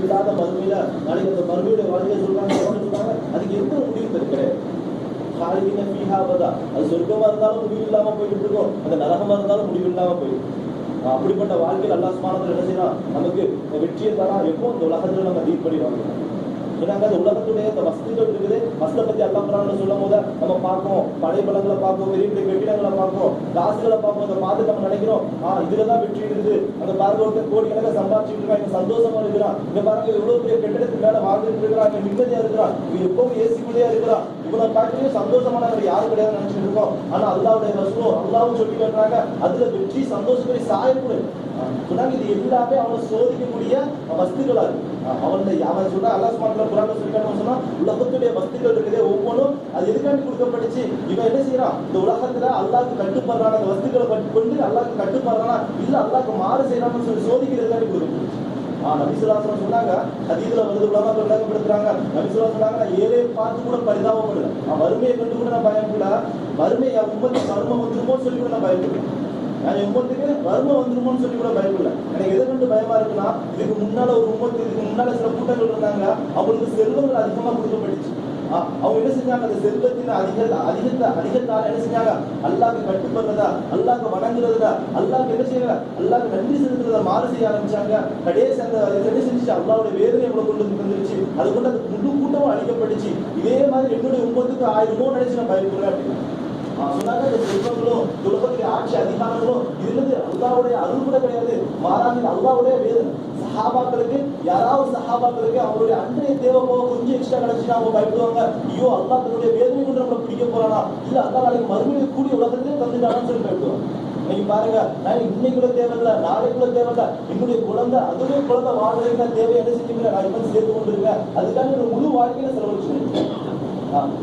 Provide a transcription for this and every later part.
இல்லாத மறுமையில நாளைக்கு அந்த மறுமையுடைய வாழ்க்கையை சொல்றாங்க, அதுக்கு எந்த முடிவு கிடையாது. காலின ஃபீஹாவதா, அது சொர்க்கமா இருந்தாலும் முடிவு இல்லாம போயிட்டு இருக்கோம், அந்த நரகமா இருந்தாலும் முடிவு இல்லாம போயிடும். அப்படிப்பட்ட வாழ்க்கையில் அல்லாஹ் சுப்ஹானஹு வ தஆலா என்ன செய்யலாம், நமக்கு வெற்றியை தரா. எப்போ இந்த உலகத்துல நம்ம டீல் பண்ணி வாங்கலாம். ஏன்னாங்க அந்த உலகத்துடைய இந்த வஸ்துகள் இருக்குது, வஸ்தை பத்தி அல்லாஹ் குர்ஆன்ல சொல்லும் போது நம்ம பார்ப்போம், படைபலங்களை பார்ப்போம், பெரிய பெரிய கட்டிடங்களை பார்ப்போம், காசுகளை பார்ப்போம். அதை பார்த்து நம்ம நினைக்கிறோம் இதுலதான் வெற்றி இருக்குது. அந்த பாருங்க ஒருத்தர் கோடிக்கணக்காக சம்பாதிச்சுட்டு இருக்கான், இங்க சந்தோஷமா இருக்கிறான், இங்க பாருங்க எவ்வளவு பெரிய கட்டிடத்துக்கு மேல வாழ்ந்துட்டு இருக்கிறான், இங்க நிம்மதியா இருக்கிறான், இவன் எப்பவும் ஏசிக்குள்ளேயா இருக்கிறான், இவனை பார்க்கவே சந்தோஷமானவர் யாரும் கிடையாது நினைச்சிட்டு இருக்கோம். ஆனா அல்லாஹ்வுடைய ரசூலும் அல்லாஹ்வும் சொல்லி வர்றாங்க, அதுல வெற்றி சந்தோஷப்படி சாயக்கூடாது சொன்னாங்க. இது எல்லாமே அவனை சோதிக்கக்கூடிய வஸ்துகளா இருக்கு. அவன் சொன்னா அல்லாஹ் சுப்ஹானஹு வ தஆலா குர்ஆன்ல சொல்லிட்டான்னு சொன்னா, உலகத்துடைய வஸ்துகள் இருக்குது ஒவ்வொன்றும் அது எதுக்காண்டி கொடுக்கப்பட்டுச்சு. இவன் என்ன செய்யறான், இந்த உலகத்துல அல்லாஹ்க்கு கட்டுப்படுறான், அந்த வஸ்துக்களை கொண்டு அல்லாஹ்க்கு கட்டுப்படுறானா இல்ல அல்லாஹ்க்கு மாறு செய்யறான்னு சொல்லி சோதிக்கிறதுக்காண்டி கொடுக்கப்பட்டுச்சு. நபி ஸல்லல்லாஹு அலைஹி வஸல்லம் சொன்னாங்க, ஹதீஸ்ல வருது, உலமாக்கள் விளக்கப்படுத்துறாங்க. நபி ஸல்லல்லாஹு அலைஹி வஸல்லம் சொன்னாங்க, நான் ஏழை பார்த்து கூட பரிதாபப்படல, நான் வறுமையை கண்டு கூட நான் பயப்படல, வறுமை என் உம்மத்துக்கு வறுமை வந்துருமோன்னு சொல்லி கூட நான் பயப்படல, நான் உம்மத்துக்கு வறுமை வந்துருமோன்னு சொல்லி கூட பயப்படல. எனக்கு எதை கண்டு பயமா இருக்குன்னா, இதுக்கு முன்னால ஒரு உம்மத்து, இதுக்கு முன்னால சில கூட்டங்கள் இருந்தாங்க, அவங்களுக்கு செல்வங்கள் அதிகமா கொடுக்கப்பட்டுச்சு. அவங்க என்ன செஞ்சாங்க, அந்த செல்வத்தின் அதிகத்தால என்ன செஞ்சாங்க, அல்லாஹ்க்கு கட்டுப்படுறதா, அல்லாஹ்க்கு வணங்குறதா, அல்லாஹ்க்கு என்ன செய்யற, அல்லாஹ்க்கு நன்றி செலுத்துறதா மாறு செய்ய ஆரம்பிச்சாங்க. கடைசி அந்த என்ன செஞ்சுச்சு, அல்லாஹ்வுடைய வேதனை எவ்வளவு கொண்டு வந்துருச்சு, அது கொண்டு அந்த முழு கூட்டமும் அழிக்கப்பட்டுச்சு. இதே மாதிரி என்னுடைய உம்மத்துக்கு 1000 நினைச்சு நான் பயப்படுறேன் அப்படின்னு சொன்னாங்க. இந்த செல்வங்களும் உலகத்துடைய ஆட்சி அதிகாரங்களும் இருந்தது அல்லாஹ்வுடைய அருள் கூட கிடையாது, மாறாக அல்லாஹ்வுடைய வேதனை. சஹாபாக்களுக்கு யாராவது சஹாபாக்களுக்கு அவங்களுடைய அன்றைய தேவை போக கொஞ்சம் எக்ஸ்ட்ரா கிடைச்சுன்னா அவங்க பயப்படுவாங்க, ஐயோ அல்லாஹ் தன்னுடைய வேதனை கொண்டு நம்மளை பிடிக்க போறானா, இல்ல அல்லாஹ் நாளைக்கு மறுமையை கூடிய உலகத்திலே தந்துட்டானான்னு சொல்லி பயப்படுவாங்க. நீங்க பாருங்க, நான் இன்னைக்குள்ள தேவையில்லை, நாளைக்குள்ள தேவையில்லை, என்னுடைய குழந்தை அதுவே குழந்தை வாழ்றதுக்கு நான் தேவை என்ன செஞ்சுக்கிறேன், நான் இப்ப சேர்த்து கொண்டு இருக்கேன், அதுக்காக என்னோட முழு வாழ்க்கையில செலவழிச்சு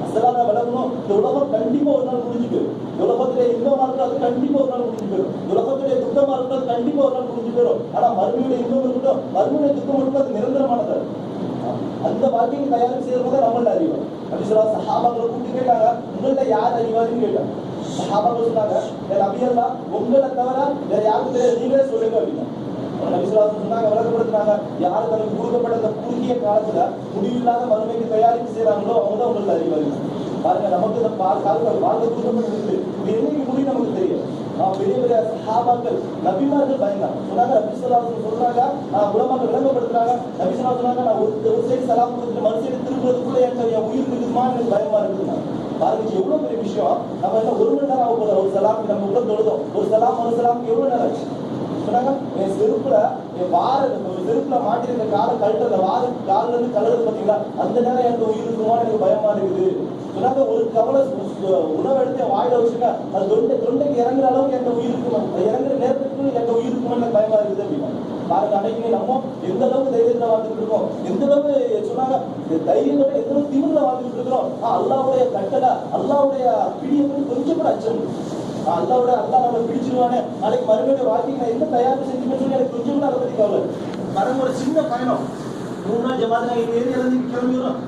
அசலான விளங்கணும். இந்த உலகம் கண்டிப்பா ஒரு நாள் முடிஞ்சு போயிடும். உலகத்துடைய இன்பமா இருக்கும், அது கண்டிப்பா ஒரு நாள் முடிஞ்சு போயிடும். உலகத்துடைய துக்கமா இருக்கும், அது கண்டிப்பா ஒரு நாள் முடிஞ்சு போயிடும். ஆனா மறுமையுடைய இன்பம் இருக்கட்டும், மறுமையுடைய துக்கம் இருக்கட்டும், அது நிரந்தரமானது. அந்த வாழ்க்கையை தயாரிப்பு செய்யறத நம்மள அறிவோம். அப்படி சொல்ல சஹாபாக்களை கூட்டி கேட்டாங்க, உங்கள்ட்ட யார் அறிவாருன்னு கேட்டாங்க. சஹாபாக்கள் சொன்னாங்க, நபியல்லா உங்களை தவிர வேற யாருக்கும் தெரியாது, நீங்களே சொல்லுங்க அப்படின்னா. சொன்னாங்க, விளக்கப்படுத்தினாங்க, யாரு தனக்கு கொடுக்கப்பட்ட அந்த குறுகிய காலத்துல முடிவில்லாத மறுமைக்கு தயாரிப்பு செய்யறாங்களோ அவங்க தான் உங்களுக்கு அறிவாங்க. பாருங்க, நமக்கு இந்த காலங்கள் வாழ்க்கை கொடுக்கப்பட்டிருக்கு, இது என்னைக்கு முடியும் நமக்கு தெரியும். பெரிய பெரிய சஹாபாக்கள் நபிமார்கள் பயந்தாங்க. சொன்னாங்க, நபி ஸல்லல்லாஹு அலைஹி வஸல்லம் சொல்றாங்க, உலமாக்கள் விளக்கப்படுத்துறாங்க, நபி ஸல்லல்லாஹு அலைஹி வஸல்லம் சொன்னாங்க, நான் ஒரு சைடு சலாம் கொடுத்துட்டு மறு சைடு திரும்புறதுக்குள்ள என் உயிர் இருக்குமா எனக்கு பயமா இருக்குதுன்னா. பாருங்க எவ்வளவு பெரிய விஷயம். நம்ம என்ன 1 மணி நேரம் ஆகும் ஒரு சலாமுக்கு, நம்ம உள்ள தொழுதோம், ஒரு சலாம் மறு சலாமுக்கு எவ்வளவு நேரம் ஆச்சு சொன்னாங்க. என் செருப்புல என் வார செருப்புல மாட்டிருக்க காலை கழட்டுற வார காலில இருந்து கலருது பாத்தீங்களா, அந்த நேரம் எனக்கு உயிர் இருக்குமா எனக்கு பயமா இருக்குது சொன்னாங்க. ஒரு கவலை உணவு எடுத்து என் வாயில வச்சுக்க, அது தொண்டைக்கு இறங்குற அளவுக்கு எந்த உயிர் இருக்குமா, இறங்குற நேரத்துக்கு எந்த உயிர் இருக்குமா எனக்கு பயமா இருக்குது அப்படின்னா. பாருங்க, அன்னைக்கு நம்ம எந்த அளவுக்கு தைரியத்துல வாழ்ந்துட்டு இருக்கோம், எந்த அளவுக்கு சொன்னாங்க தைரியத்தோட எந்த அளவுக்கு திமிர்ல வாழ்ந்துட்டு இருக்கிறோம். அல்லாஹ்வுடைய கட்டளை, அல்லாஹ்வுடைய பிடியை கொஞ்சம் கூட அச்சம், அல்லாஹ் நம்ம பிடிச்சிருவானே, நாளைக்கு மறுபடிய வாழ்க்கைக்கு நான் என்ன தயாரிப்பு செஞ்சுன்னு சொல்லி எனக்கு கொஞ்சம் கூட அதை பத்தி கவலை. பாருங்க, ஒரு சின்ன பயணம் 3 நாள் ஜமாத் கிளம்பி வரும்.